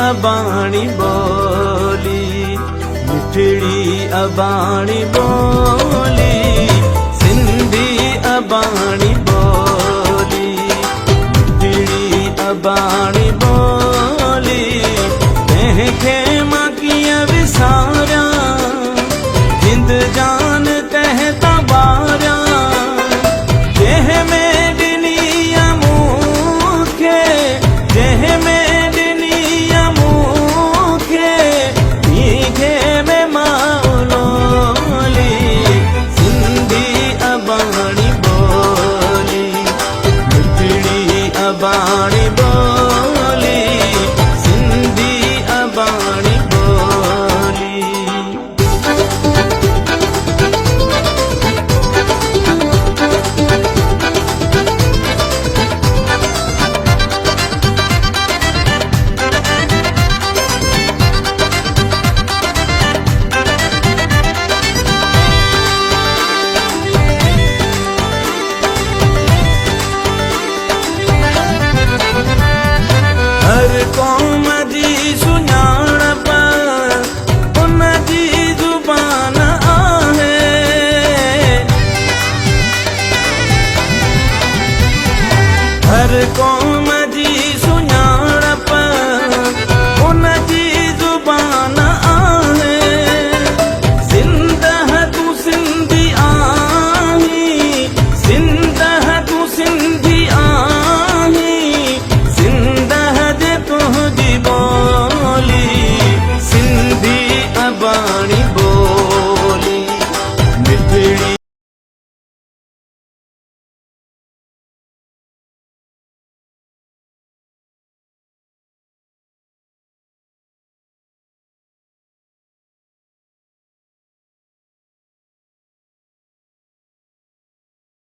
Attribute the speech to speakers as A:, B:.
A: अबाणी बोली, मिठड़ी अबाणी बोली, सिंधी अबाणी बोली, मिठड़ी अबाणी बोली। तंहिंखे मां कीअं विसारियां, जिंद जान कहता बारियां, जंहिंमें ॾिनी मूंखे, जंहिंमें ॾिनी मूंखे, मीठे में माउलोली। सिंधी अबाणी बोली, मिठड़ी अबाणी बोली, सिंधी अबाणी बोली। हर क़ौम जी सुञाणप उन जी ज़ुबान आहे, हर क़ौम